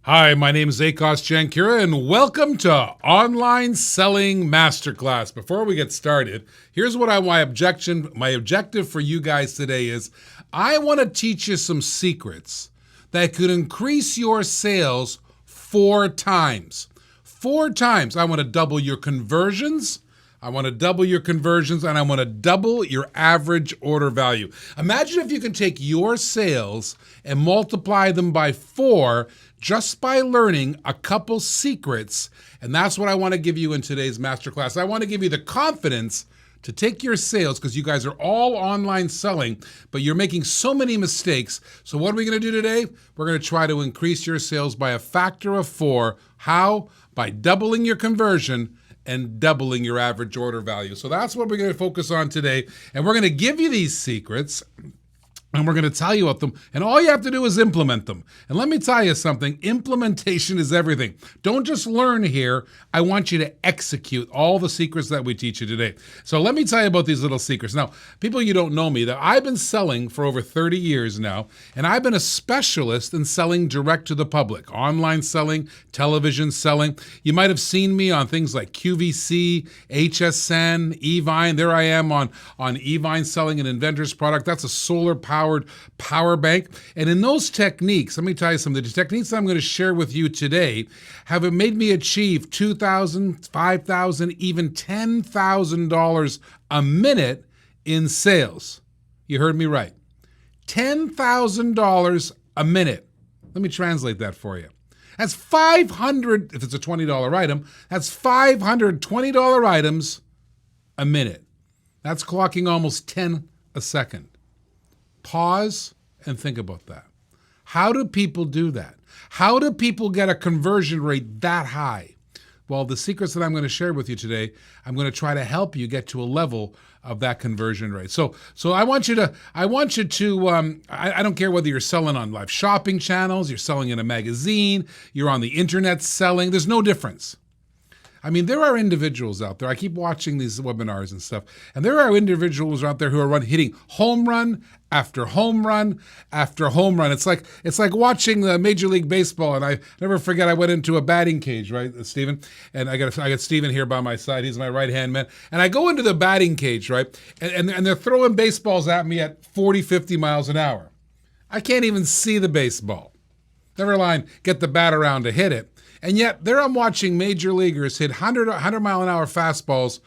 Hi, my name is Akos Jankira, and welcome to Online Selling Masterclass. Before we get started, here's what my objective for you guys today is. I want to teach you some secrets that could increase your sales 4 times. 4 times. I want to double your conversions. And I want to double your average order value. Imagine if you can take your sales and multiply them by 4 just by learning a couple secrets. And that's what I want to give you in today's masterclass. I want to give you the confidence to take your sales, because you guys are all online selling, but you're making so many mistakes. So what are we going to do today? We're going to try to increase your sales by a factor of 4. How? By doubling your conversion and doubling your average order value. So that's what we're going to focus on today. And we're going to give you these secrets, and we're going to tell you about them, and all you have to do is implement them. And let me tell you something, implementation is everything. Don't just learn here. I want you to execute all the secrets that we teach you today. So let me tell you about these little secrets. Now, people, you don't know me, that I've been selling for over 30 years now, and I've been a specialist in selling direct to the public, online selling, television selling. You might have seen me on things like QVC, HSN, eVine. There I am on eVine selling an inventor's product. That's a solar-powered power bank. And in those techniques, let me tell you something, the techniques that I'm going to share with you today have made me achieve $2,000, $5,000, even $10,000 a minute in sales. You heard me right. $10,000 a minute. Let me translate that for you. That's 500, if it's a $20 item, that's $520 items a minute. That's clocking almost 10 a second. Pause and think about that. How do people do that? How do people get a conversion rate that high? Well, the secrets that I'm going to share with you today, I'm going to try to help you get to a level of that conversion rate. So I want you to, I don't care whether you're selling on live shopping channels, you're selling in a magazine, you're on the internet selling, there's no difference. I mean, there are individuals out there, I keep watching these webinars and stuff, and there are individuals out there who are hitting home run after home run after home run. It's like watching the Major League Baseball, and I never forget, I went into a batting cage, right, Stephen? And I got Stephen here by my side, he's my right-hand man, and I go into the batting cage, right, and they're throwing baseballs at me at 40, 50 miles an hour. I can't even see the baseball. Never mind, get the bat around to hit it. And yet, there I'm watching major leaguers hit 100 mile an hour fastballs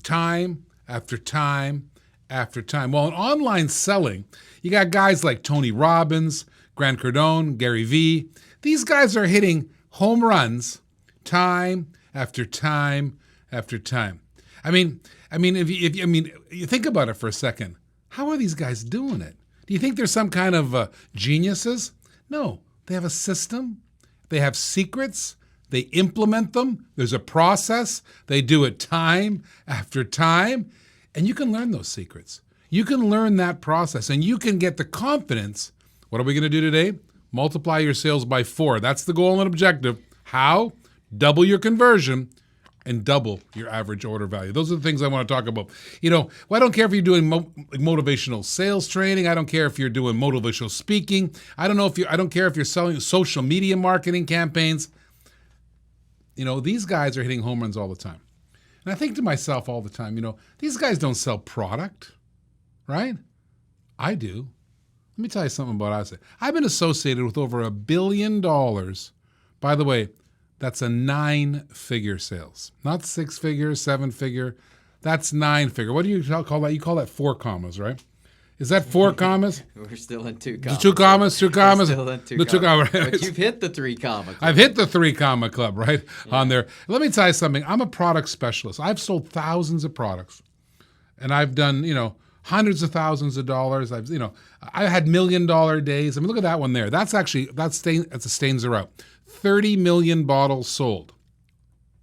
time after time after time. Well, in online selling, you got guys like Tony Robbins, Grant Cardone, Gary Vee. These guys are hitting home runs time after time after time. I mean, if you think about it for a second, how are these guys doing it? Do you think they're some kind of geniuses? No, they have a system. They have secrets. They implement them. There's a process. They do it time after time. And you can learn those secrets. You can learn that process, and you can get the confidence. What are we going to do today? Multiply your sales by 4. That's the goal and objective. How? Double your conversion and double your average order value. Those are the things I want to talk about. Well, I don't care if you're doing motivational sales training. I don't care if you're doing motivational speaking. I don't care if you're selling social media marketing campaigns. These guys are hitting home runs all the time. And I think to myself all the time, these guys don't sell product, right? I do. Let me tell you something about us. I've been associated with over $1 billion. By the way, that's a 9-figure sales, not 6-figure, 7-figure. That's 9-figure. What do you call that? You call that 4 commas, right? Is that 4 commas? We're still in 2 commas. 2 commas, 2 commas. We're still in 2 commas. Right? But you've hit the 3 comma club. I've hit the 3 comma club, right? Yeah. On there. Let me tell you something. I'm a product specialist. I've sold thousands of products, and I've done, hundreds of thousands of dollars. I've had $1 million days. I mean, look at that one there. That's a Stains Are Out. 30 million bottles sold.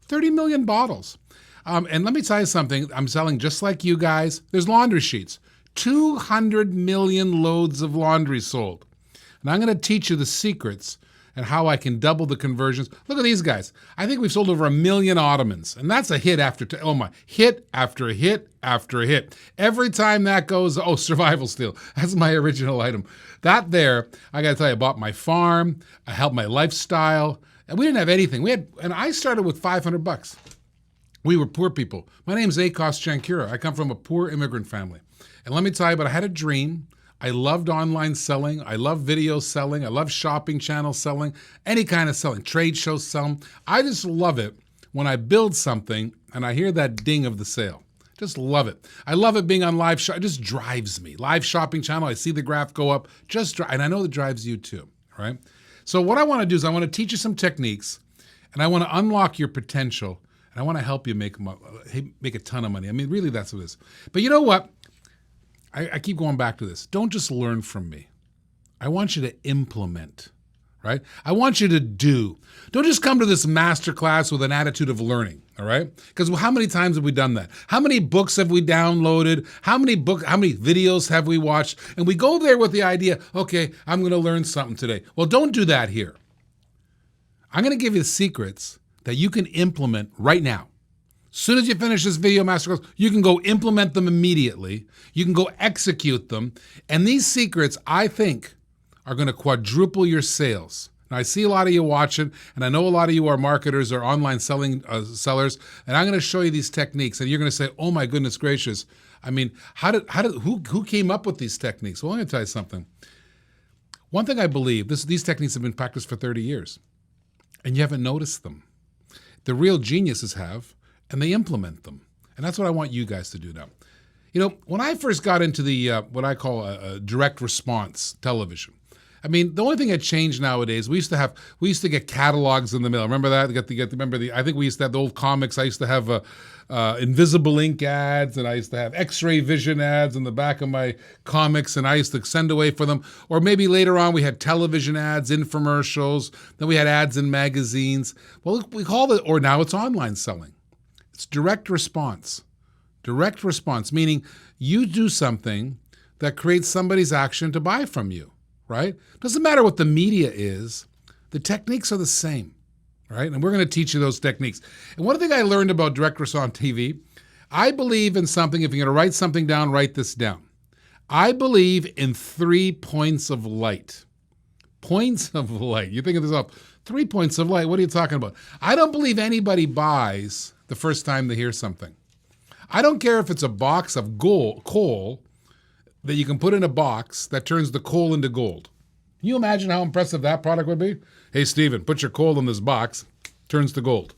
30 million bottles. And let me tell you something. I'm selling just like you guys. There's laundry sheets. 200 million loads of laundry sold. And I'm going to teach you the secrets and how I can double the conversions. Look at these guys. I think we've sold over 1 million ottomans, and that's a hit after, hit after hit after hit. Every time that goes, survival steel. That's my original item. That there, I gotta tell you, I bought my farm, I helped my lifestyle, and we didn't have anything. And I started with $500. We were poor people. My name's Akos Chankura. I come from a poor immigrant family. And let me tell you, but I had a dream. I loved online selling. I love video selling. I love shopping channel selling, any kind of selling, trade show selling. I just love it when I build something and I hear that ding of the sale. Just love it. I love it being on live shop. It just drives me. Live shopping channel, I see the graph go up. And I know it drives you too, right? So what I want to do is I want to teach you some techniques and I want to unlock your potential and I want to help you make a ton of money. I mean, really, that's what it is. But you know what? I keep going back to this. Don't just learn from me. I want you to implement, right? I want you to do. Don't just come to this masterclass with an attitude of learning, all right? Because how many times have we done that? How many books have we downloaded? How many videos have we watched? And we go there with the idea, okay, I'm going to learn something today. Well, don't do that here. I'm going to give you the secrets that you can implement right now. As soon as you finish this video masterclass, you can go implement them immediately. You can go execute them. And these secrets, I think, are going to quadruple your sales. Now, I see a lot of you watching, and I know a lot of you are marketers or online sellers, and I'm going to show you these techniques, and you're going to say, oh my goodness gracious. I mean, who came up with these techniques? Well, I'm going to tell you something. One thing I believe, these techniques have been practiced for 30 years, and you haven't noticed them. The real geniuses have, and they implement them. And that's what I want you guys to do now. You know, when I first got into the what I call a direct response television, I mean, the only thing that changed nowadays, we used to get catalogs in the mail. Remember that? I think we used to have the old comics. I used to have Invisible Ink ads, and I used to have X-ray vision ads in the back of my comics, and I used to send away for them. Or maybe later on we had television ads, infomercials, then we had ads in magazines. Well, we call it, or now it's online selling. It's direct response. Direct response, meaning you do something that creates somebody's action to buy from you, right? Doesn't matter what the media is. The techniques are the same, right? And we're going to teach you those techniques. And one thing I learned about direct response TV, I believe in something. If you're going to write something down, write this down. I believe in 3 points of light. Points of light. You think of this up. 3 points of light. What are you talking about? I don't believe anybody buys the first time they hear something. I don't care if it's a box of coal that you can put in a box that turns the coal into gold. Can you imagine how impressive that product would be? Hey, Steven, put your coal in this box, turns to gold.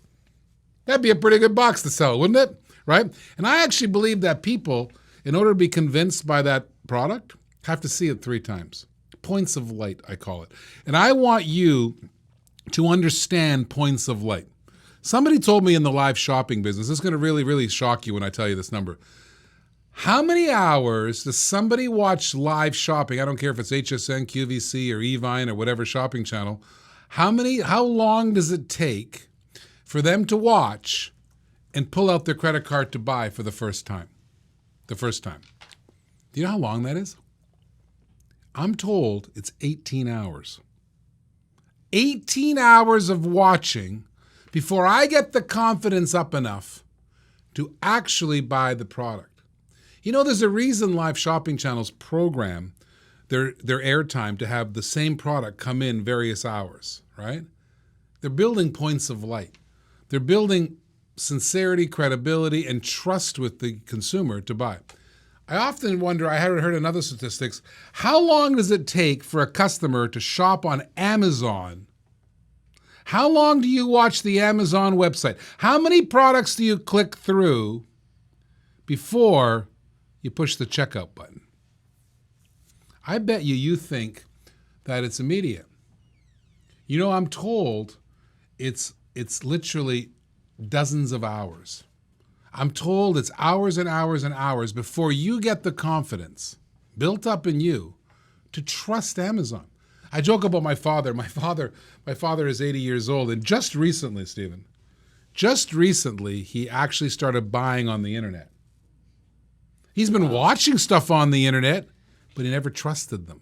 That'd be a pretty good box to sell, wouldn't it? Right? And I actually believe that people, in order to be convinced by that product, have to see it 3 times. Points of light, I call it. And I want you to understand points of light. Somebody told me in the live shopping business, this is going to really, really shock you when I tell you this number. How many hours does somebody watch live shopping? I don't care if it's HSN, QVC, or Evine, or whatever shopping channel. How long does it take for them to watch and pull out their credit card to buy for the first time? The first time. Do you know how long that is? I'm told it's 18 hours. 18 hours of watching before I get the confidence up enough to actually buy the product. You know, there's a reason live shopping channels program their airtime to have the same product come in various hours, right? They're building points of light. They're building sincerity, credibility, and trust with the consumer to buy. I often wonder, I haven't heard another statistics, how long does it take for a customer to shop on Amazon? How long do you watch the Amazon website? How many products do you click through before you push the checkout button? I bet you think that it's immediate. You know, I'm told it's literally dozens of hours. I'm told it's hours and hours and hours before you get the confidence built up in you to trust Amazon. I joke about my father. My father is 80 years old, and just recently, he actually started buying on the internet. He's been watching stuff on the internet, but he never trusted them.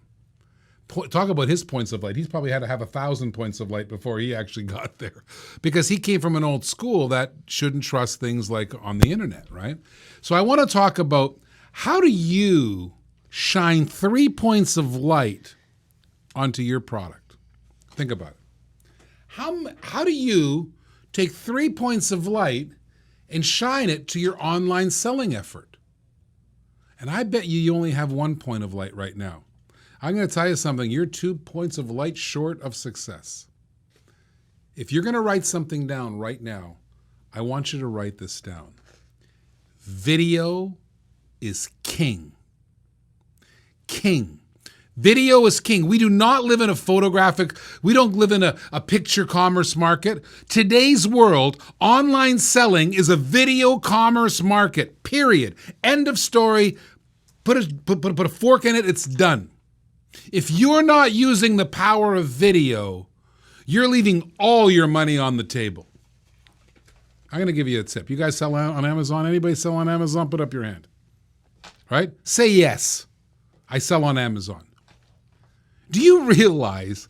Talk about his points of light. He's probably had to have 1,000 points of light before he actually got there, because he came from an old school that shouldn't trust things like on the internet, right? So I want to talk about, how do you shine 3 points of light onto your product? Think about it. How do you take 3 points of light and shine it to your online selling effort? And I bet you only have 1 point of light right now. I'm going to tell you something. You're 2 points of light short of success. If you're going to write something down right now, I want you to write this down. Video is king. King. Video is king. We do not live in a photographic, we don't live in a picture commerce market. Today's world, online selling is a video commerce market, period. End of story. Put a fork in it, it's done. If you're not using the power of video, you're leaving all your money on the table. I'm going to give you a tip. You guys sell on Amazon? Anybody sell on Amazon? Put up your hand. Right? Say yes. I sell on Amazon. Do you realize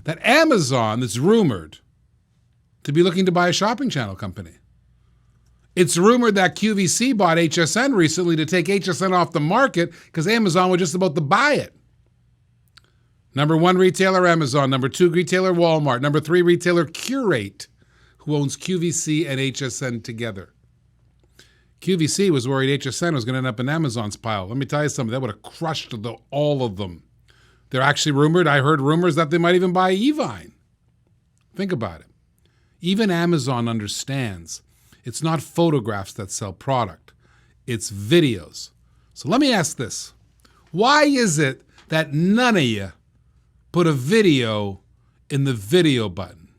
that Amazon is rumored to be looking to buy a shopping channel company? It's rumored that QVC bought HSN recently to take HSN off the market because Amazon was just about to buy it. Number 1 retailer, Amazon. Number 2 retailer, Walmart. Number 3 retailer, Curate, who owns QVC and HSN together. QVC was worried HSN was going to end up in Amazon's pile. Let me tell you something. That would have crushed all of them. They're actually rumored. I heard rumors that they might even buy Evine. Think about it. Even Amazon understands it's not photographs that sell product. It's videos. So let me ask this. Why is it that none of you put a video in the video button?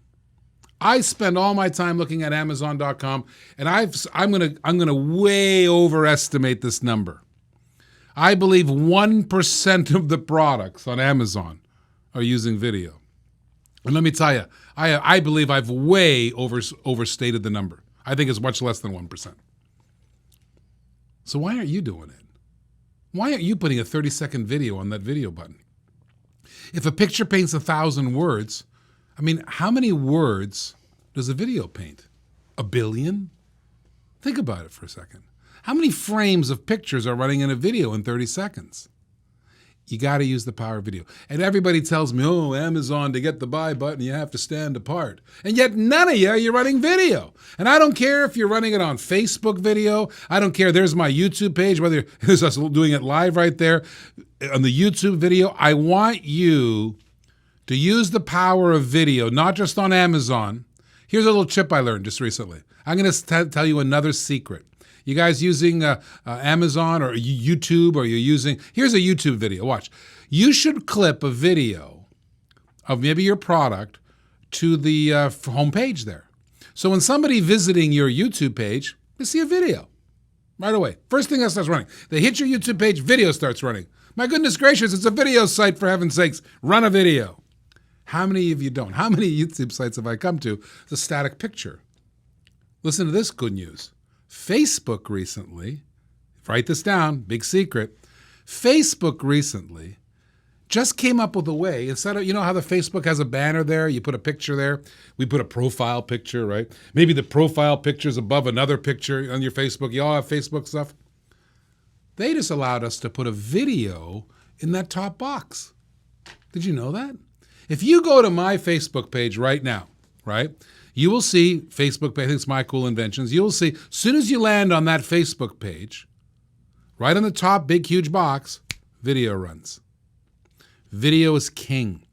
I spend all my time looking at Amazon.com, and I'm gonna way overestimate this number. I believe 1% of the products on Amazon are using video. And let me tell you, I believe I've way overstated the number. I think it's much less than 1%. So why aren't you doing it? Why aren't you putting a 30-second video on that video button? If a picture paints 1,000 words, I mean, how many words does a video paint? 1 billion? Think about it for a second. How many frames of pictures are running in a video in 30 seconds? You got to use the power of video. And everybody tells me, oh, Amazon, to get the buy button, you have to stand apart. And yet none of you're running video. And I don't care if you're running it on Facebook video. I don't care. There's my YouTube page, whether it's us doing it live right there on the YouTube video. I want you to use the power of video, not just on Amazon. Here's a little tip I learned just recently. I'm going to tell you another secret. You guys using Amazon or YouTube, or you're using, here's a YouTube video, watch. You should clip a video of maybe your product to the homepage there. So when somebody visiting your YouTube page, they see a video right away. First thing that starts running. They hit your YouTube page, video starts running. My goodness gracious, it's a video site, for heaven's sakes. Run a video. How many of you don't? How many YouTube sites have I come to? It's a static picture. Listen to this good news. Facebook recently, write this down, big secret. Facebook recently just came up with a way, instead of, you know how the Facebook has a banner there, you put a picture there, we put a profile picture, right? Maybe the profile picture is above another picture on your Facebook. You all have Facebook stuff. They just allowed us to put a video in that top box. Did you know that? If you go to my Facebook page right now, right? You will see Facebook page, I think it's My Cool Inventions. You will see, as soon as you land on that Facebook page, right on the top, big, huge box, video runs. Video is king.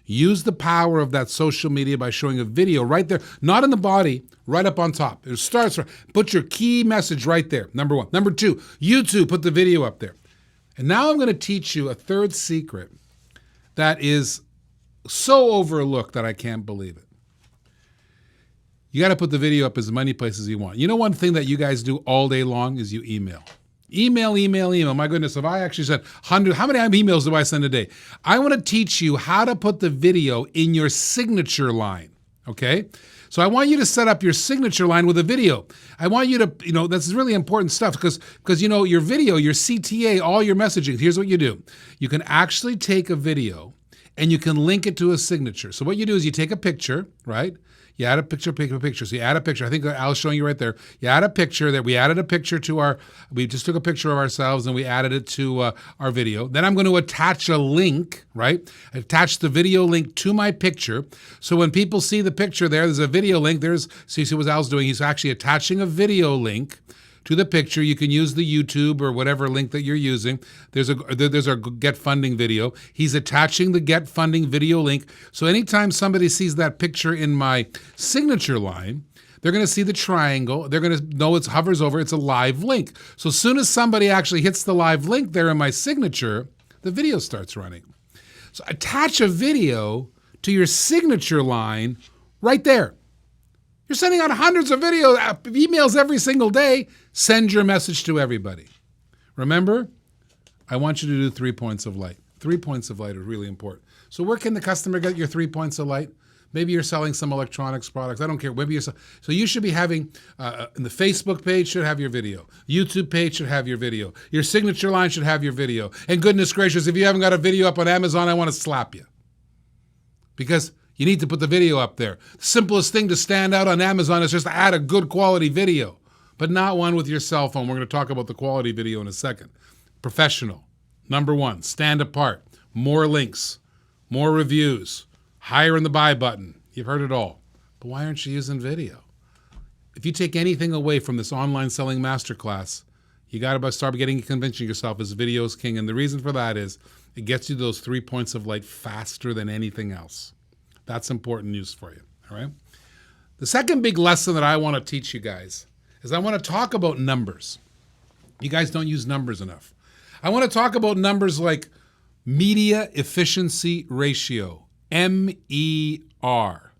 Use the power of that social media by showing a video right there, not in the body, right up on top. It starts, put your key message right there, number 1. Number 2, YouTube, put the video up there. And now I'm going to teach you a third secret that is so overlooked that I can't believe it. You got to put the video up as many places as you want. You know, one thing that you guys do all day long is you email. Email. My goodness, if I actually sent 100, how many emails do I send a day? I want to teach you how to put the video in your signature line, okay? So I want you to set up your signature line with a video. I want you to, that's really important stuff because your video, your CTA, all your messaging, here's what you do. You can actually take a video and you can link it to a signature. So what you do is you take a picture, right? You add a picture, pick a picture. So you add a picture. I think Al's showing you right there. You add a picture that we added a picture to we just took a picture of ourselves and we added it to our video. Then I'm going to attach a link, right? Attach the video link to my picture. So when people see the picture there's a video link. See what Al's doing. He's actually attaching a video link to the picture. You can use the YouTube or whatever link that you're using. There's our Get Funding video. He's attaching the Get Funding video link. So anytime somebody sees that picture in my signature line, they're going to see the triangle. They're going to know it hovers over. It's a live link. So as soon as somebody actually hits the live link there in my signature, the video starts running. So attach a video to your signature line right there. You're sending out hundreds of emails every single day. Send your message to everybody. Remember, I want you to do 3 points of light. 3 points of light are really important. So where can the customer get your 3 points of light? Maybe you're selling some electronics products. I don't care. Maybe so you should be having, in the Facebook page should have your video. YouTube page should have your video. Your signature line should have your video. And goodness gracious, if you haven't got a video up on Amazon, I want to slap you. Because you need to put the video up there. The simplest thing to stand out on Amazon is just to add a good quality video, but not one with your cell phone. We're going to talk about the quality video in a second. Professional. Number one, stand apart. More links, more reviews, higher in the buy button. You've heard it all. But why aren't you using video? If you take anything away from this online selling masterclass, you got to start convincing yourself as video is king. And the reason for that is it gets you those 3 points of light faster than anything else. That's important news for you, all right? The second big lesson that I want to teach you guys is I want to talk about numbers. You guys don't use numbers enough. I want to talk about numbers like media efficiency ratio, MER,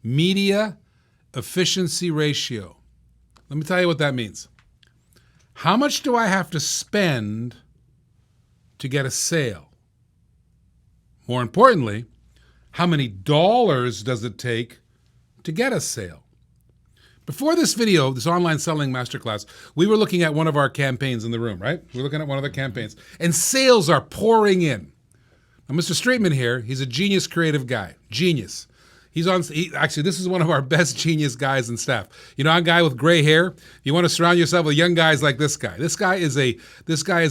media efficiency ratio. Let me tell you what that means. How much do I have to spend to get a sale? More importantly, how many dollars does it take to get a sale? Before this video, this online selling masterclass, we were looking at one of our campaigns in the room, right? We're looking at one of the campaigns, and sales are pouring in. Now, Mr. Straitman here, he's a genius creative guy, genius. Actually, this is one of our best genius guys and staff. You know, a guy with gray hair. You want to surround yourself with young guys like this guy. This guy is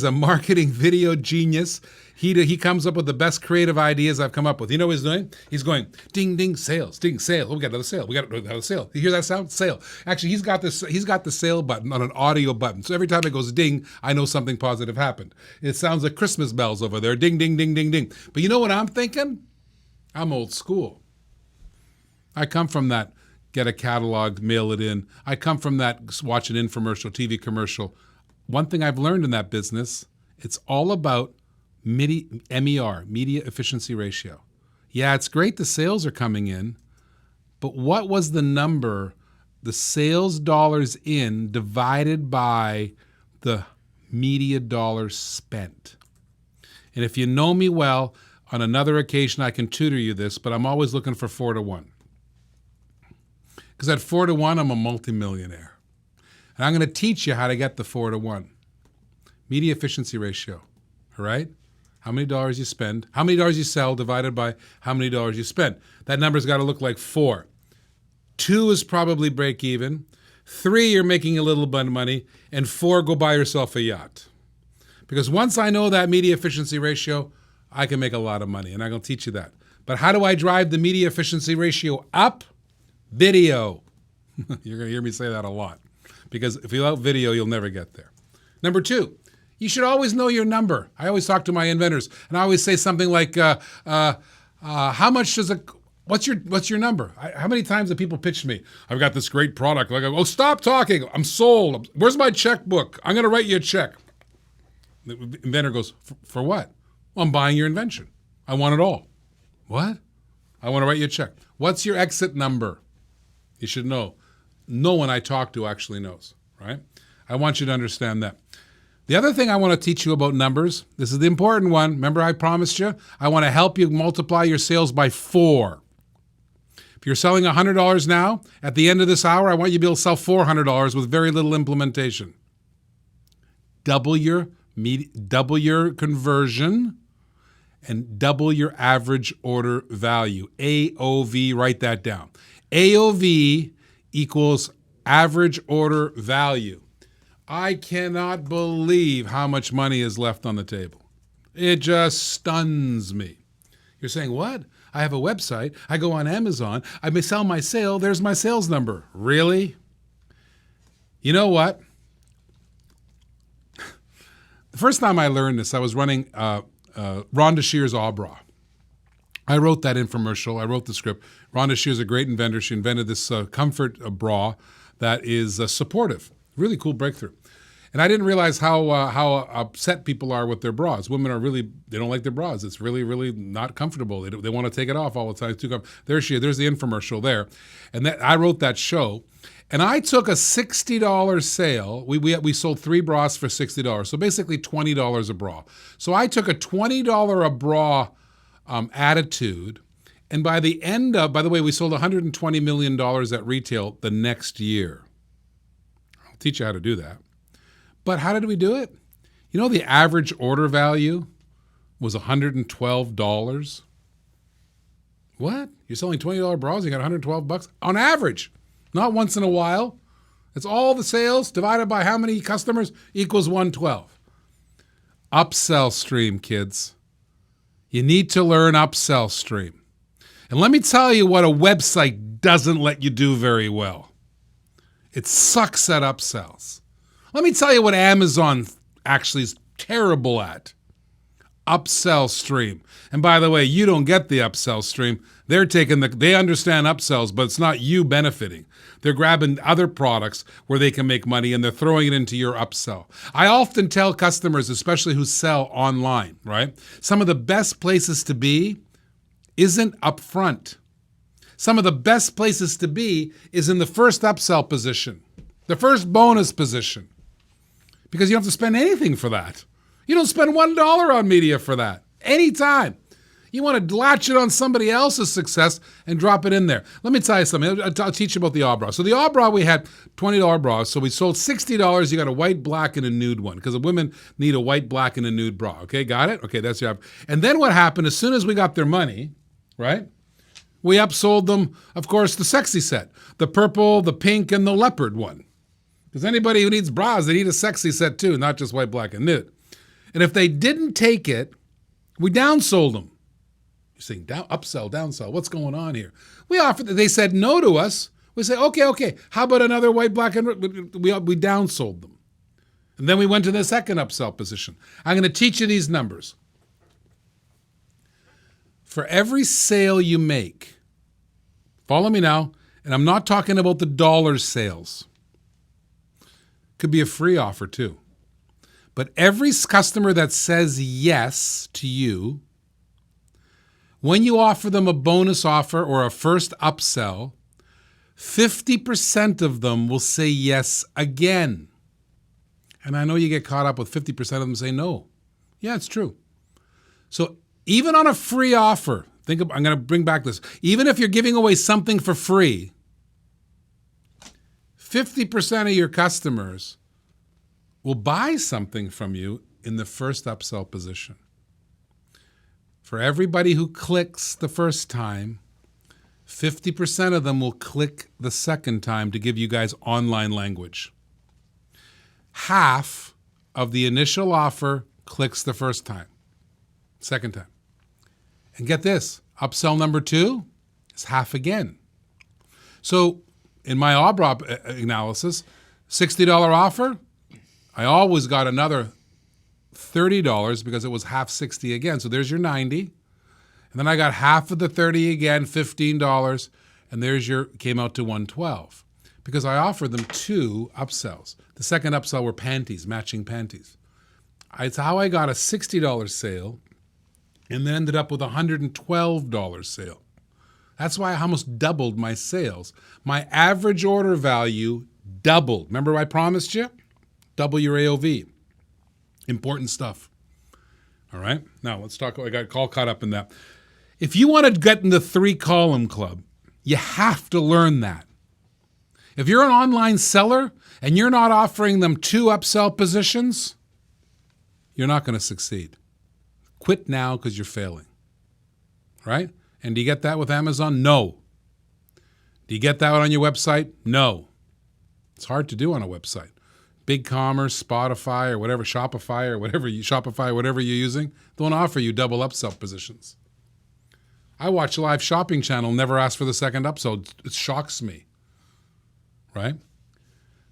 a marketing video genius. He comes up with the best creative ideas I've come up with. You know what he's doing? He's going, ding, ding, sales, ding, sale. Oh, we got another sale. We got another sale. You hear that sound? Sale. Actually, he's got the sale button on an audio button. So every time it goes ding, I know something positive happened. It sounds like Christmas bells over there. Ding, ding, ding, ding, ding. But you know what I'm thinking? I'm old school. I come from that get a catalog, mail it in. I come from that watch an infomercial, TV commercial. One thing I've learned in that business, it's all about MER, media efficiency ratio. Yeah, it's great the sales are coming in, but what was the number, the sales dollars in divided by the media dollars spent? And if you know me well, on another occasion I can tutor you this, but I'm always looking for 4 to 1. Because at 4 to 1, I'm a multimillionaire. And I'm going to teach you how to get the 4 to 1. Media efficiency ratio, all right? How many dollars you spend, how many dollars you sell divided by how many dollars you spend. That number's got to look like 4. 2 is probably break even. 3, you're making a little bit of money. And 4, go buy yourself a yacht. Because once I know that media efficiency ratio, I can make a lot of money. And I'm going to teach you that. But how do I drive the media efficiency ratio up? Video. You're going to hear me say that a lot. Because if you love video, you'll never get there. Number 2, you should always know your number. I always talk to my inventors, and I always say something like, how much does what's your number? How many times have people pitched me, I've got this great product. Like, oh, stop talking. I'm sold. Where's my checkbook? I'm going to write you a check. The inventor goes, for what? Well, I'm buying your invention. I want it all. What? I want to write you a check. What's your exit number? You should know. No one I talk to actually knows, right? I want you to understand that. The other thing I want to teach you about numbers, this is the important one. Remember I promised you? I want to help you multiply your sales by 4. If you're selling $100 now, at the end of this hour, I want you to be able to sell $400 with very little implementation. Double your conversion and double your average order value. AOV, write that down. AOV equals average order value. I cannot believe how much money is left on the table. It just stuns me. You're saying, what? I have a website. I go on Amazon. I may sell my sale. There's my sales number. Really? You know what? The first time I learned this, I was running Rhonda Shear's Abra. I wrote that infomercial. I wrote the script. Rhonda Shear's a great inventor. She invented this comfort bra that is supportive. Really cool breakthrough. And I didn't realize how upset people are with their bras. Women are really, they don't like their bras. It's really, really not comfortable. They want to take it off all the time. It's too comfortable. There's the infomercial there. And I wrote that show. And I took a $60 sale. We sold 3 bras for $60. So basically $20 a bra. So I took a $20 a bra attitude. And by the way, we sold $120 million at retail the next year. I'll teach you how to do that. But how did we do it? You know, the average order value was $112. What? You're selling $20 bras, you got $112 on average. Not once in a while. It's all the sales divided by how many customers equals 112. Upsell stream, kids. You need to learn upsell stream. And let me tell you what a website doesn't let you do very well. It sucks at upsells. Let me tell you what Amazon actually is terrible at. Upsell stream. And by the way, you don't get the upsell stream. They understand upsells, but it's not you benefiting. They're grabbing other products where they can make money and they're throwing it into your upsell. I often tell customers, especially who sell online, right? Some of the best places to be isn't up front. Some of the best places to be is in the first upsell position, the first bonus position, because you don't have to spend anything for that. You don't spend $1 on media for that anytime. You want to latch it on somebody else's success and drop it in there. Let me tell you something. I'll teach you about the Abra. So the Abra, we had $20 bras. So we sold $60. You got a white, black, and a nude one because the women need a white, black, and a nude bra. Okay, got it? Okay, that's your. And then what happened, as soon as we got their money, right, we upsold them, of course, the sexy set, the purple, the pink, and the leopard one. Because anybody who needs bras, they need a sexy set too, not just white, black, and nude. And if they didn't take it, we downsold them. You're saying upsell, downsell. What's going on here? We offered. They said no to us. We say, okay. How about another white, black, and we downsold them. And then we went to the second upsell position. I'm going to teach you these numbers. For every sale you make, follow me now, and I'm not talking about the dollar sales. Could be a free offer too. But every customer that says yes to you, when you offer them a bonus offer or a first upsell, 50% of them will say yes again. And I know you get caught up with 50% of them say no. Yeah, it's true. So even on a free offer, I'm going to bring back this. Even if you're giving away something for free, 50% of your customers will buy something from you in the first upsell position. For everybody who clicks the first time, 50% of them will click the second time to give you guys online language. Half of the initial offer clicks the first time, second time. And get this, upsell number 2 is half again. So in my Abra analysis, $60 offer, I always got another $30 because it was half 60 again. So there's your 90. And then I got half of the 30 again, $15. And came out to 112 because I offered them 2 upsells. The second upsell were panties, matching panties. It's how I got a $60 sale and then ended up with a $112 sale. That's why I almost doubled my sales. My average order value doubled. Remember I promised you? Double your AOV. Important stuff. All right? Now, let's talk. I got all caught up in that. If you want to get in the 3-column club, you have to learn that. If you're an online seller and you're not offering them 2 upsell positions, you're not going to succeed. Quit now because you're failing. Right? And do you get that with Amazon? No. Do you get that on your website? No. It's hard to do on a website. BigCommerce, Spotify, or whatever, Shopify, or whatever you're using, don't offer you double upsell positions. I watch a live shopping channel, never ask for the second upsell. It shocks me. Right?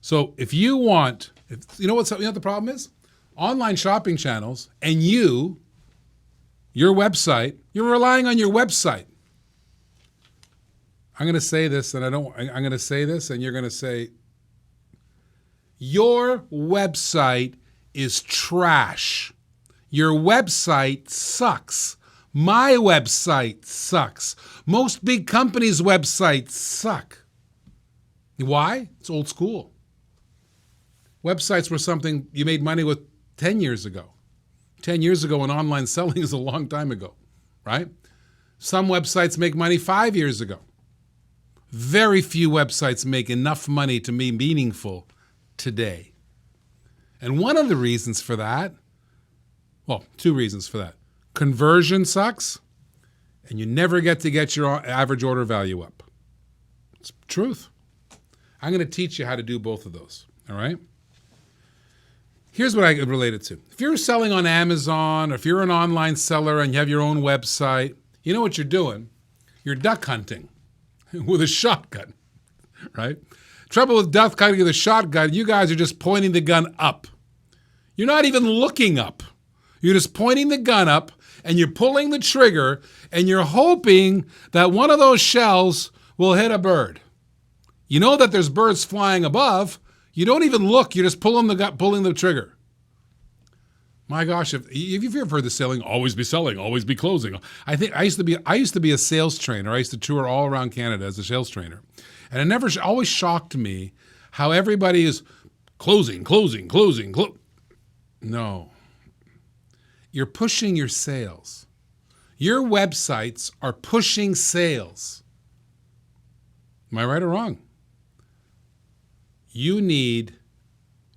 So if you want, you know what the problem is? Online shopping channels and your website, you're relying on your website. I'm going to say this, and I'm going to say this, and you're going to say, your website is trash. Your website sucks. My website sucks. Most big companies' websites suck. Why? It's old school. Websites were something you made money with 10 years ago. 10 years ago, and online selling is a long time ago, right? Some websites make money 5 years ago. Very few websites make enough money to be meaningful today. And one of the reasons for that, well, two reasons for that. Conversion sucks, and you never get your average order value up. It's truth. I'm going to teach you how to do both of those, all right? Here's what I could relate it to. If you're selling on Amazon, or if you're an online seller and you have your own website, you know what you're doing? You're duck hunting with a shotgun, right? Trouble with duck hunting with a shotgun, you guys are just pointing the gun up. You're not even looking up. You're just pointing the gun up, and you're pulling the trigger, and you're hoping that one of those shells will hit a bird. You know that there's birds flying above. You don't even look. You're just pulling the trigger. My gosh, if you've ever heard the saying, always be selling, always be closing. I used to be a sales trainer. I used to tour all around Canada as a sales trainer. And it always shocked me how everybody is closing. No. You're pushing your sales. Your websites are pushing sales. Am I right or wrong? You need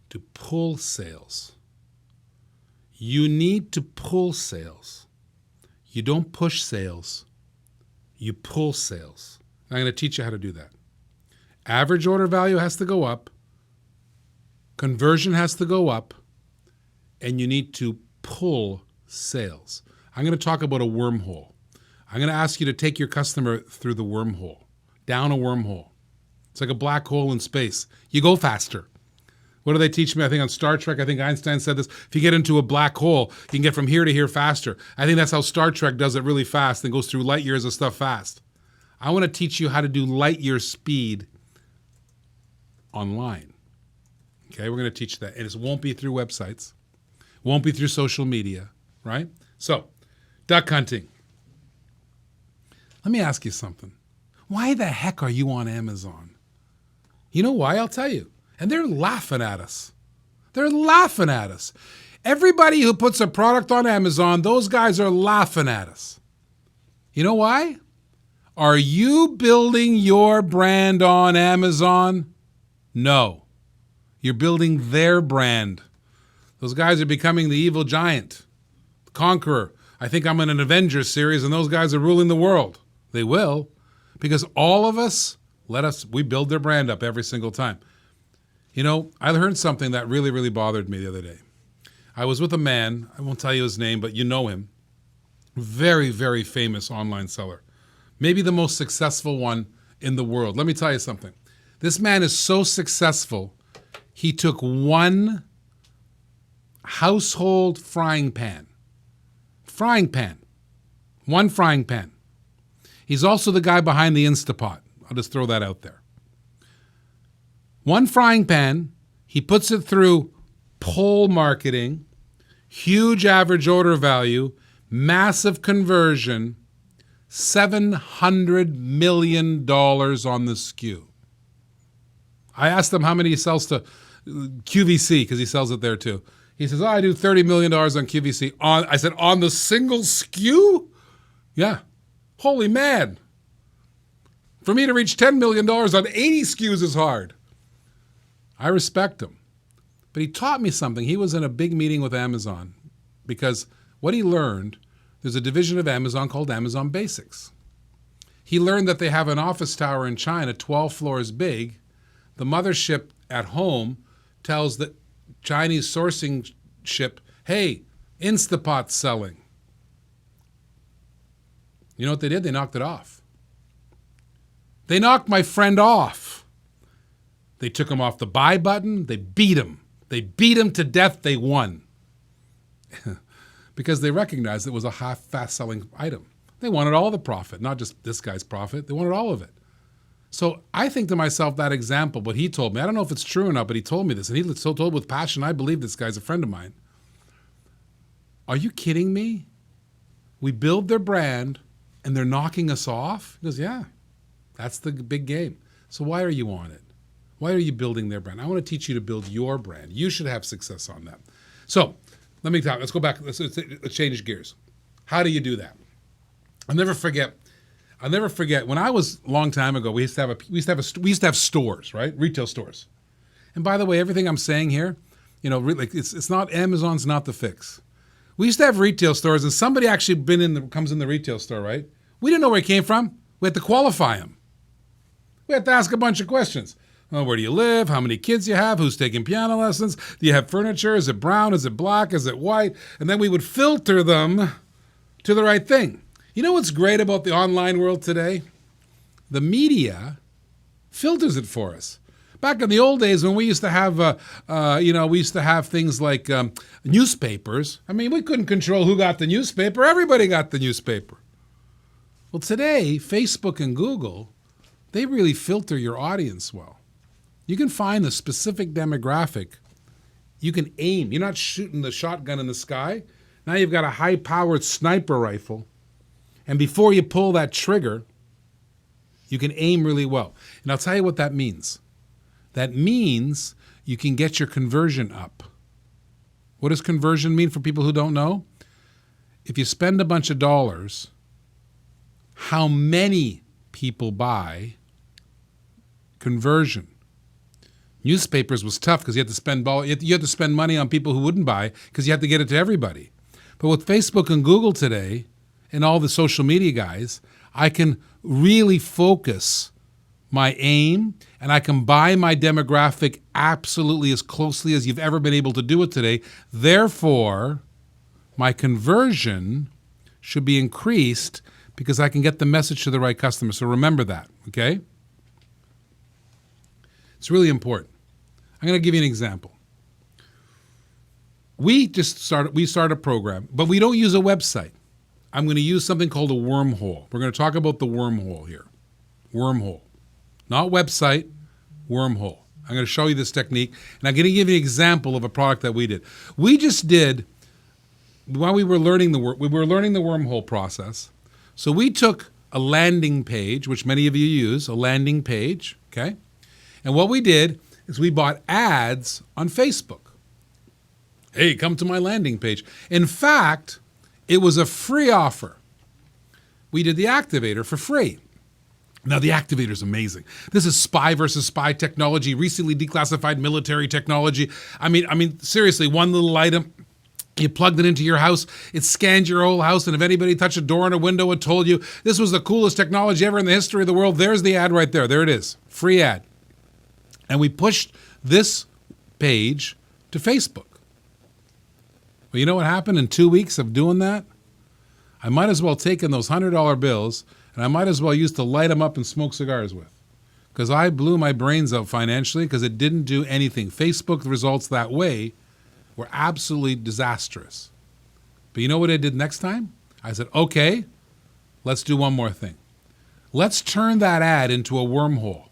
to pull sales. You need to pull sales. You don't push sales. You pull sales. I'm going to teach you how to do that. Average order value has to go up. Conversion has to go up. And you need to pull sales. I'm going to talk about a wormhole. I'm going to ask you to take your customer through the wormhole, down a wormhole. It's like a black hole in space. You go faster. What do they teach me? I think on Star Trek, I think Einstein said this. If you get into a black hole, you can get from here to here faster. I think that's how Star Trek does it really fast and goes through light years of stuff fast. I want to teach you how to do light year speed online. Okay, we're going to teach you that. And it won't be through websites. Won't be through social media, right? So, duck hunting. Let me ask you something. Why the heck are you on Amazon? You know why? I'll tell you. And they're laughing at us. They're laughing at us. Everybody who puts a product on Amazon, those guys are laughing at us. You know why? Are you building your brand on Amazon? No. You're building their brand. Those guys are becoming the evil giant, the conqueror. I think I'm in an Avengers series, and those guys are ruling the world. They will, because all of us, we build their brand up every single time. You know, I heard something that really, really bothered me the other day. I was with a man, I won't tell you his name, but you know him. Very, very famous online seller. Maybe the most successful one in the world. Let me tell you something. This man is so successful, he took one household frying pan. One frying pan. He's also the guy behind the Instapot. I'll just throw that out there. One frying pan, he puts it through pull marketing, huge average order value, massive conversion, $700 million on the SKU. I asked him how many he sells to QVC, because he sells it there too. He says, I do $30 million on QVC. I said, on the single SKU? Yeah. Holy man. For me to reach $10 million on 80 SKUs is hard. I respect him. But he taught me something. He was in a big meeting with Amazon because what he learned there's a division of Amazon called Amazon Basics. He learned that they have an office tower in China, 12 floors big. The mothership at home tells the Chinese sourcing ship, hey, Instapot's selling. You know what they did? They knocked it off. They knocked my friend off. They took him off the buy button. They beat him. They beat him to death. They won. Because they recognized it was a fast-selling item. They wanted all the profit, not just this guy's profit. They wanted all of it. So I think to myself, that example, what he told me, I don't know if it's true or not, but he told me this, and he so told with passion. I believe this guy's a friend of mine. Are you kidding me? We build their brand, and they're knocking us off? He goes, yeah, that's the big game. So why are you on it? Why are you building their brand? I want to teach you to build your brand. You should have success on that. So let me talk. Let's go back. Let's change gears. How do you do that? I'll never forget when I was a long time ago. We used to have stores, right? Retail stores. And by the way, everything I'm saying here, like it's not Amazon's not the fix. We used to have retail stores, and somebody actually comes in the retail store, right? We didn't know where he came from. We had to qualify him. We had to ask a bunch of questions. Oh, where do you live? How many kids you have? Who's taking piano lessons? Do you have furniture? Is it brown? Is it black? Is it white? And then we would filter them to the right thing. You know what's great about the online world today? The media filters it for us. Back in the old days when we used to have, things like newspapers. I mean, we couldn't control who got the newspaper. Everybody got the newspaper. Well, today, Facebook and Google, they really filter your audience well. You can find the specific demographic. You can aim. You're not shooting the shotgun in the sky. Now you've got a high-powered sniper rifle. And before you pull that trigger, you can aim really well. And I'll tell you what that means. That means you can get your conversion up. What does conversion mean for people who don't know? If you spend a bunch of dollars, how many people buy? Conversion. Newspapers was tough because you had to spend money on people who wouldn't buy because you had to get it to everybody. But with Facebook and Google today and all the social media guys, I can really focus my aim and I can buy my demographic absolutely as closely as you've ever been able to do it today. Therefore, my conversion should be increased because I can get the message to the right customer. So remember that, okay? It's really important. I'm going to give you an example. We started a program, but we don't use a website. I'm going to use something called a wormhole. We're going to talk about the wormhole here. Wormhole. Not website, wormhole. I'm going to show you this technique, and I'm going to give you an example of a product that we did. We just did, while we were learning the wormhole process, so we took a landing page, which many of you use, a landing page, okay? And what we did is we bought ads on Facebook. Hey, come to my landing page. In fact, it was a free offer. We did the activator for free. Now, the activator is amazing. This is spy versus spy technology, recently declassified military technology. I mean, seriously, one little item. You plugged it into your house, it scanned your whole house, and if anybody touched a door and a window, it told you this was the coolest technology ever in the history of the world. There's the ad right there. There it is. Free ad. And we pushed this page to Facebook. Well, you know what happened in 2 weeks of doing that? I might as well take in those $100 bills, and I might as well use to light them up and smoke cigars with. Because I blew my brains out financially because it didn't do anything. Facebook results that way were absolutely disastrous. But you know what I did next time? I said, okay, let's do one more thing. Let's turn that ad into a wormhole.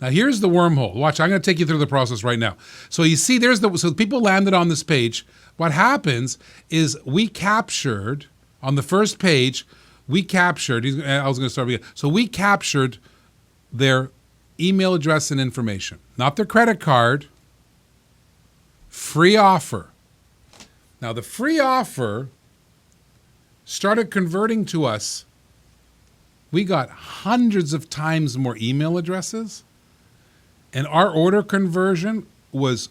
Now here's the wormhole. Watch, I'm going to take you through the process right now. So you see, so people landed on this page. What happens is we captured, on the first page, I was going to start again. So we captured their email address and information, not their credit card. Free offer. Now the free offer started converting to us. We got hundreds of times more email addresses, and our order conversion was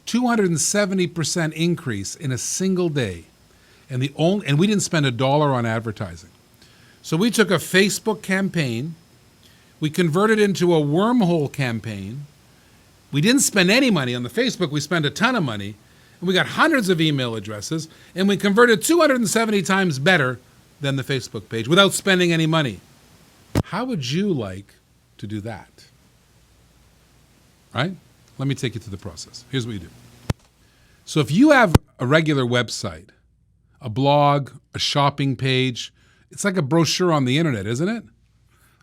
270% increase in a single day. And we didn't spend $1 on advertising. So we took a Facebook campaign, we converted it into a wormhole campaign. We didn't spend any money on the Facebook, we spent a ton of money, and we got hundreds of email addresses, and we converted 270 times better than the Facebook page without spending any money. How would you like to do that? Right? Let me take you through the process. Here's what you do. So if you have a regular website, a blog, a shopping page, it's like a brochure on the internet, isn't it?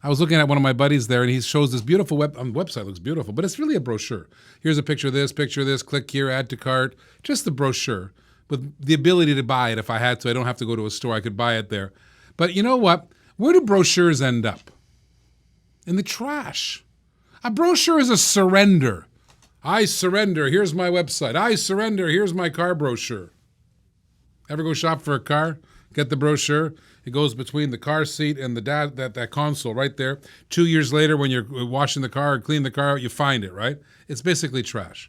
I was looking at one of my buddies there, and he shows this beautiful website. Looks beautiful, but it's really a brochure. Here's a picture of this, click here, add to cart. Just the brochure with the ability to buy it if I had to. I don't have to go to a store. I could buy it there. But you know what? Where do brochures end up? In the trash. A brochure is a surrender. I surrender. Here's my website. I surrender. Here's my car brochure. Ever go shop for a car? Get the brochure. It goes between the car seat and that console right there. 2 years later, when you're washing the car or cleaning the car out, you find it, right? It's basically trash.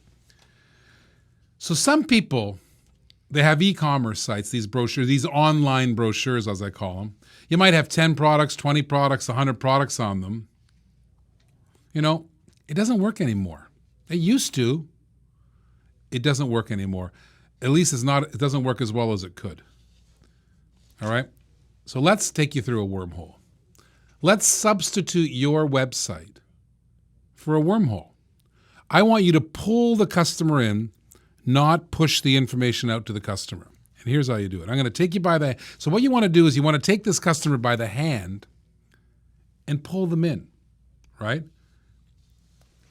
So some people, they have e-commerce sites, these brochures, these online brochures, as I call them. You might have 10 products, 20 products, 100 products on them. You know, it doesn't work anymore. It used to. It doesn't work anymore. At least it doesn't work as well as it could. All right? So let's take you through a wormhole. Let's substitute your website for a wormhole. I want you to pull the customer in, not push the information out to the customer. And here's how you do it. I'm going to take you by so what you want to do is you want to take this customer by the hand and pull them in, right?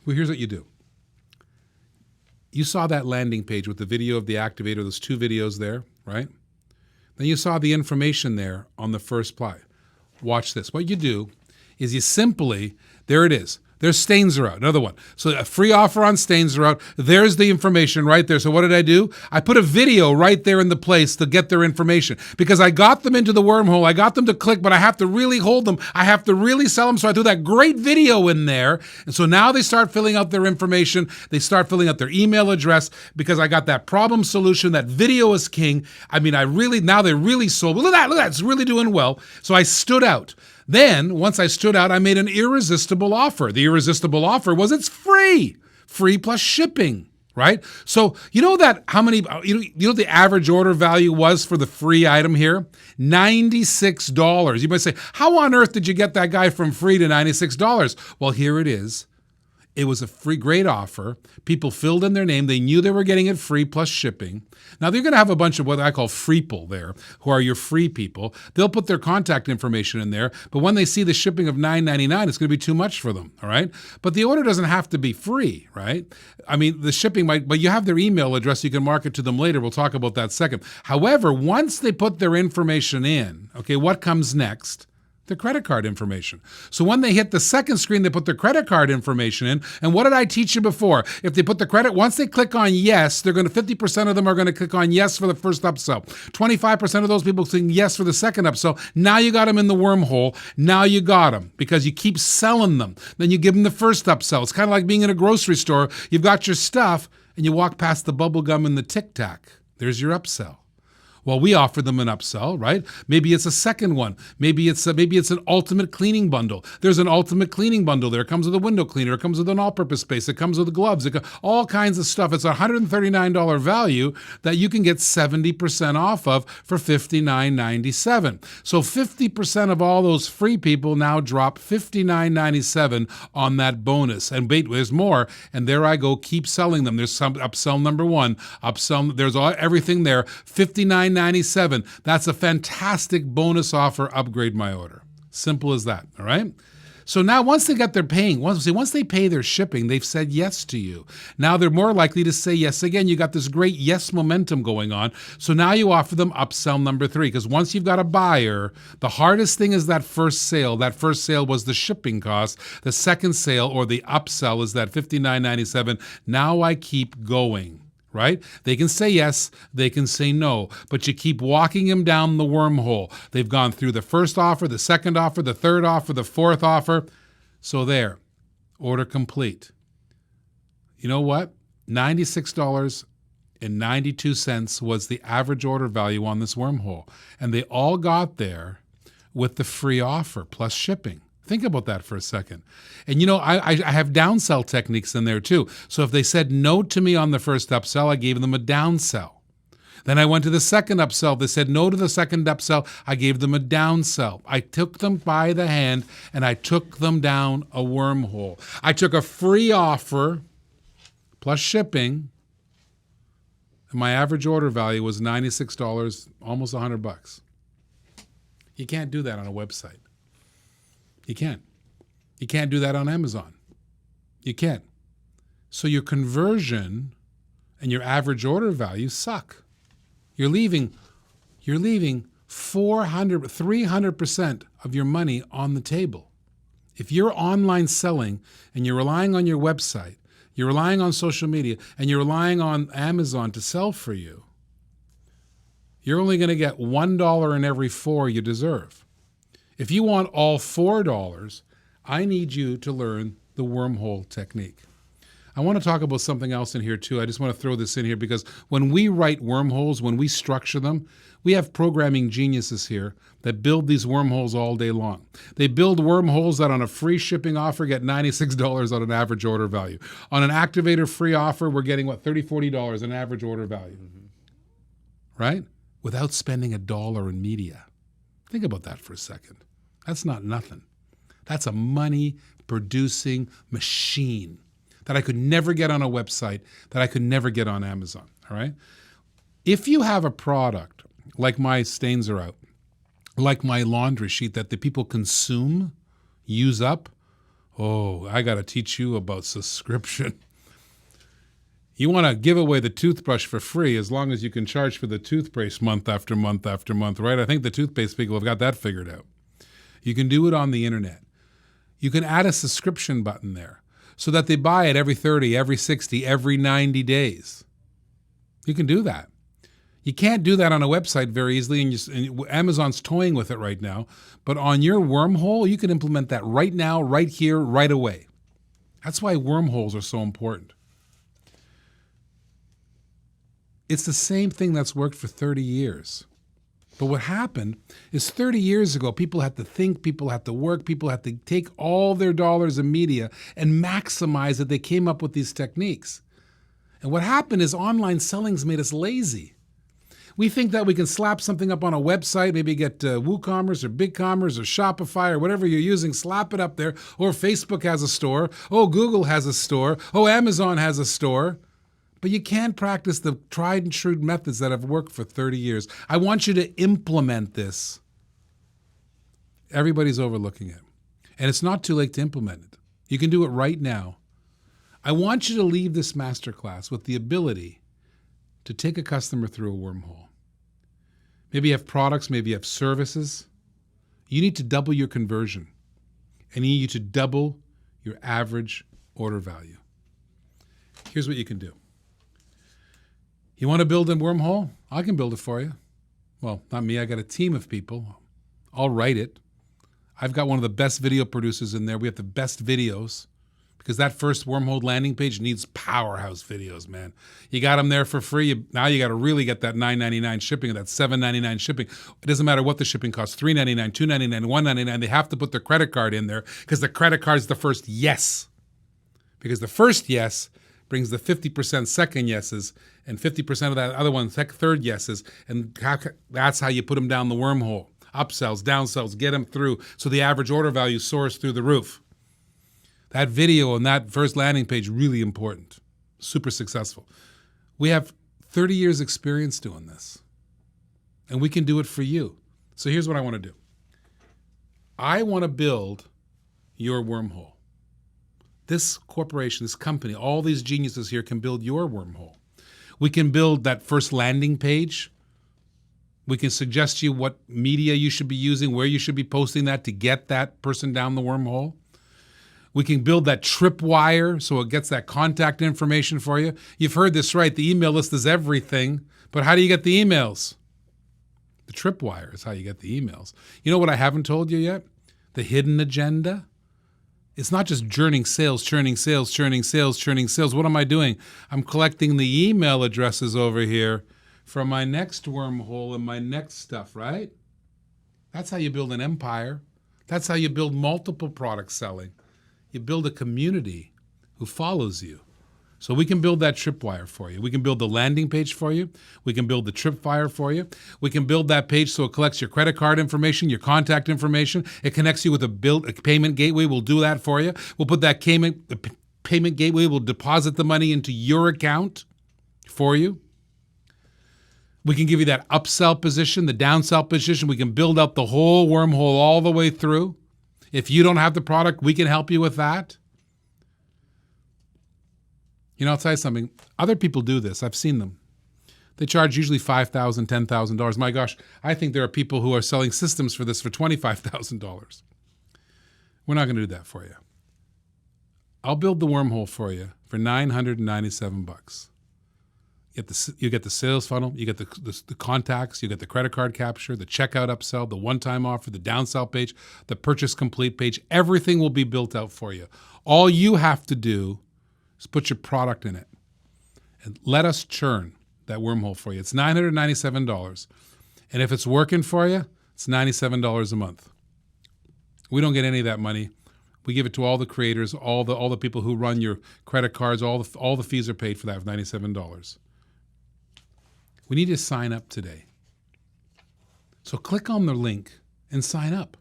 Well, here's what you do. You saw that landing page with the video of the activator, those 2 videos there, right? Then you saw the information there on the first ply. Watch this. What you do is you simply, there it is. There's Stains Are Out, another one. So a free offer on Stains Are Out. There's the information right there. So what did I do? I put a video right there in the place to get their information because I got them into the wormhole. I got them to click, but I have to really hold them. I have to really sell them. So I threw that great video in there. And so now they start filling out their information. They start filling out their email address because I got that problem solution. That video is king. I mean, now they really sold. Look at that. It's really doing well. So I stood out. Then, once I stood out, I made an irresistible offer. The irresistible offer was it's free plus shipping, right? So you know how many, you know the average order value was for the free item here? $96. You might say, how on earth did you get that guy from free to $96? Well, here it is. It was a free, great offer. People filled in their name. They knew they were getting it free plus shipping. Now, they're going to have a bunch of what I call freeple there, who are your free people. They'll put their contact information in there, but when they see the shipping of $9.99, it's going to be too much for them, all right? But the order doesn't have to be free, right? I mean, the shipping might, but you have their email address. You can market to them later. We'll talk about that second. However, once they put their information in, okay, what comes next? Their credit card information. So when they hit the second screen, they put their credit card information in. And what did I teach you before? If they put once they click on yes, 50% of them are going to click on yes for the first upsell. 25% of those people saying yes for the second upsell. Now you got them in the wormhole. Now you got them because you keep selling them. Then you give them the first upsell. It's kind of like being in a grocery store. You've got your stuff and you walk past the bubble gum and the Tic Tac. There's your upsell. Well, we offer them an upsell, right? Maybe it's a second one. Maybe it's an ultimate cleaning bundle. There's an ultimate cleaning bundle there. It comes with a window cleaner. It comes with an all-purpose space. It comes with gloves. All kinds of stuff. It's a $139 value that you can get 70% off of for $59.97. So 50% of all those free people now drop $59.97 on that bonus. And wait, there's more. And there I go, keep selling them. There's some upsell number 1. There's everything there. $59.97. That's a fantastic bonus offer. Upgrade my order. Simple as that. All right. So now once they get their paying, once they pay their shipping, they've said yes to you. Now they're more likely to say yes again. You got this great yes momentum going on. So now you offer them upsell number 3 because once you've got a buyer, the hardest thing is that first sale. That first sale was the shipping cost. The second sale or the upsell is that $59.97. Now I keep going. Right? They can say yes, they can say no, but you keep walking them down the wormhole. They've gone through the first offer, the second offer, the third offer, the fourth offer. So there, order complete. You know what? $96 and 92 cents was the average order value on this wormhole. And they all got there with the free offer plus shipping. Think about that for a second. And you know, I have downsell techniques in there too. So if they said no to me on the first upsell, I gave them a downsell. Then I went to the second upsell. They said no to the second upsell. I gave them a downsell. I took them by the hand and I took them down a wormhole. I took a free offer plus shipping, and my average order value was $96, almost $100. You can't do that on a website. You can't. You can't do that on Amazon. You can't. So your conversion and your average order value suck. You're leaving 300% of your money on the table. If you're online selling and you're relying on your website, you're relying on social media, and you're relying on Amazon to sell for you, you're only going to get $1 in every 4 you deserve. If you want all $4, I need you to learn the wormhole technique. I want to talk about something else in here too. I just want to throw this in here because when we write wormholes, when we structure them, we have programming geniuses here that build these wormholes all day long. They build wormholes that on a free shipping offer get $96 on an average order value. On an activator free offer, we're getting $30, $40 an average order value. Right? Without spending $1 in media. Think about that for a second. That's not nothing. That's a money-producing machine that I could never get on a website, that I could never get on Amazon, all right? If you have a product, like my stains are out, like my laundry sheet that the people consume, use up, oh, I got to teach you about subscription. You want to give away the toothbrush for free as long as you can charge for the toothpaste month after month after month, right? I think the toothpaste people have got that figured out. You can do it on the internet. You can add a subscription button there so that they buy it every 30, every 60, every 90 days. You can do that. You can't do that on a website very easily, and Amazon's toying with it right now. But on your wormhole, you can implement that right now, right here, right away. That's why wormholes are so important. It's the same thing that's worked for 30 years. But what happened is 30 years ago, people had to think, people had to work, people had to take all their dollars of media and maximize it. They came up with these techniques. And what happened is online selling's made us lazy. We think that we can slap something up on a website, maybe get WooCommerce or BigCommerce or Shopify or whatever you're using, slap it up there. Or Facebook has a store. Oh, Google has a store. Oh, Amazon has a store. But you can't practice the tried and true methods that have worked for 30 years. I want you to implement this. Everybody's overlooking it. And it's not too late to implement it. You can do it right now. I want you to leave this masterclass with the ability to take a customer through a wormhole. Maybe you have products, maybe you have services. You need to double your conversion. And you need to double your average order value. Here's what you can do. You want to build a wormhole? I can build it for you. Well, not me. I got a team of people. I'll write it. I've got one of the best video producers in there. We have the best videos because that first wormhole landing page needs powerhouse videos, man. You got them there for free. Now you got to really get that $9.99 shipping, that $7.99 shipping. It doesn't matter what the shipping costs, $3.99, $2.99, $1.99. They have to put their credit card in there because the credit card is the first yes. Because the first yes brings the 50% second yeses and 50% of that other one, third yeses. And that's how you put them down the wormhole. Upsells, downsells, get them through so the average order value soars through the roof. That video on that first landing page, really important. Super successful. We have 30 years experience doing this. And we can do it for you. So here's what I want to do. I want to build your wormhole. This corporation, this company, all these geniuses here can build your wormhole. We can build that first landing page. We can suggest to you what media you should be using, where you should be posting that to get that person down the wormhole. We can build that tripwire so it gets that contact information for you. You've heard this right. The email list is everything. But how do you get the emails? The tripwire is how you get the emails. You know what I haven't told you yet? The hidden agenda. It's not just churning sales. What am I doing? I'm collecting the email addresses over here from my next wormhole and my next stuff, right? That's how you build an empire. That's how you build multiple product selling. You build a community who follows you. So we can build that tripwire for you. We can build the landing page for you. We can build the tripwire for you. We can build that page so it collects your credit card information, your contact information. It connects you with a payment gateway. We'll do that for you. We'll put that payment gateway. We'll deposit the money into your account for you. We can give you that upsell position, the downsell position. We can build up the whole wormhole all the way through. If you don't have the product, we can help you with that. You know, I'll tell you something. Other people do this. I've seen them. They charge usually $5,000, $10,000. My gosh, I think there are people who are selling systems for this for $25,000. We're not going to do that for you. I'll build the wormhole for you for $997. You get the sales funnel, you get the contacts, you get the credit card capture, the checkout upsell, the one-time offer, the downsell page, the purchase complete page. Everything will be built out for you. All you have to do is put your product in it and let us churn that wormhole for you. It's $997. And if it's working for you, it's $97 a month. We don't get any of that money. We give it to all the creators, all the people who run your credit cards, all the fees are paid for that with $97. We need to sign up today. So click on the link and sign up.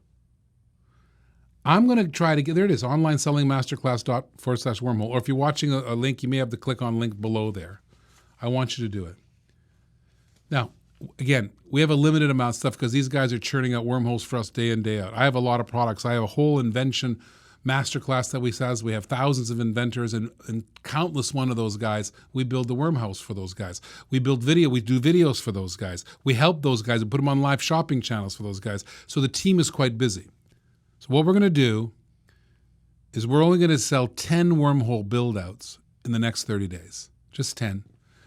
I'm going to try to get, there it is, onlinesellingmasterclass.com/wormhole. Or if you're watching a link, you may have to click on link below there. I want you to do it. Now, again, we have a limited amount of stuff because these guys are churning out wormholes for us day in, day out. I have a lot of products. I have a whole invention masterclass that we have. We have thousands of inventors and countless one of those guys. We build the wormhouse for those guys. We do videos for those guys. We help those guys and put them on live shopping channels for those guys. So the team is quite busy. So what we're going to do is we're only going to sell 10 wormhole build-outs in the next 30 days. Just 10.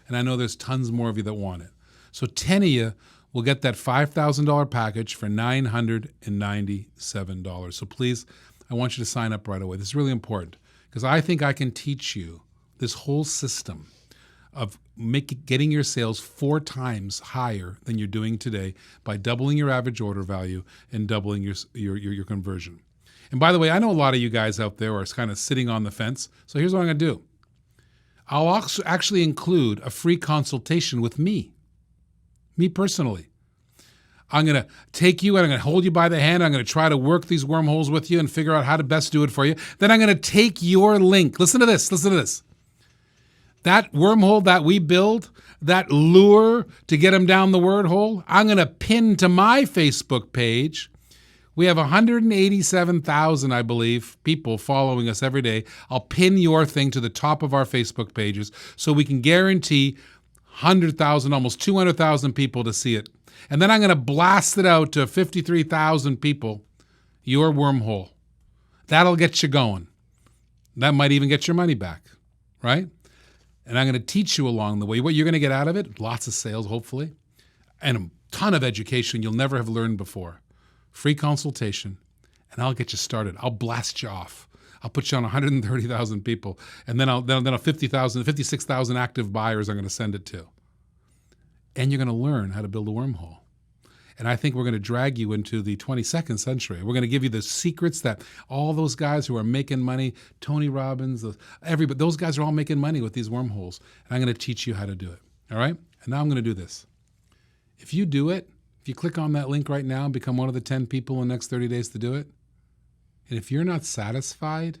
And I know there's tons more of you that want it. So 10 of you will get that $5,000 package for $997. So please, I want you to sign up right away. This is really important because I think I can teach you this whole system of getting your sales 4 times higher than you're doing today by doubling your average order value and doubling your conversion. And by the way, I know a lot of you guys out there are kind of sitting on the fence. So here's what I'm going to do. I'll actually include a free consultation with me personally. I'm going to take you and I'm going to hold you by the hand. I'm going to try to work these wormholes with you and figure out how to best do it for you. Then I'm going to take your link. Listen to this. That wormhole that we build, that lure to get them down the word hole, I'm going to pin to my Facebook page. We have 187,000, I believe, people following us every day. I'll pin your thing to the top of our Facebook pages so we can guarantee 100,000, almost 200,000 people to see it. And then I'm going to blast it out to 53,000 people, your wormhole. That'll get you going. That might even get your money back, right? And I'm going to teach you along the way. What you're going to get out of it, lots of sales, hopefully, and a ton of education you'll never have learned before. Free consultation, and I'll get you started. I'll blast you off. I'll put you on 130,000 people, and then I'll 56,000 active buyers I'm going to send it to. And you're going to learn how to build a wormhole. And I think we're going to drag you into the 22nd century. We're going to give you the secrets that all those guys who are making money, Tony Robbins, everybody, those guys are all making money with these wormholes. And I'm going to teach you how to do it. All right? And now I'm going to do this. If you do it, if you click on that link right now and become one of the 10 people in the next 30 days to do it, and if you're not satisfied,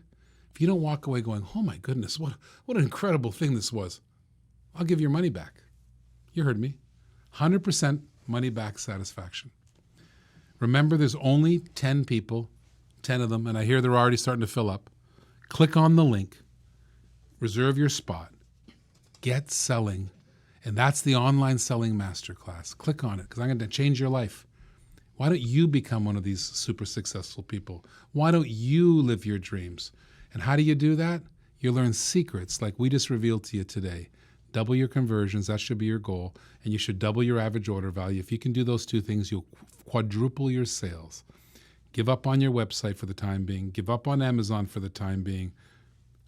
if you don't walk away going, oh my goodness, what an incredible thing this was, I'll give your money back. You heard me. 100% money back satisfaction. Remember, there's only 10 people, 10 of them, and I hear they're already starting to fill up. Click on the link, reserve your spot, get selling, and that's the Online Selling Masterclass. Click on it because I'm going to change your life. Why don't you become one of these super successful people? Why don't you live your dreams? And how do you do that? You learn secrets like we just revealed to you today. Double your conversions, that should be your goal, and you should double your average order value. If you can do those 2 things, you'll quadruple your sales. Give up on your website for the time being. Give up on Amazon for the time being.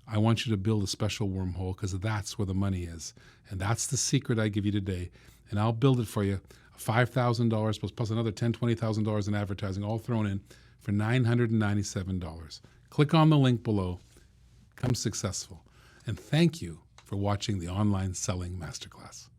I want you to build a special wormhole because that's where the money is. And that's the secret I give you today. And I'll build it for you. $5,000 plus another $10,000, $20,000 in advertising all thrown in for $997. Click on the link below. Become successful. And thank you for watching the Online Selling Masterclass.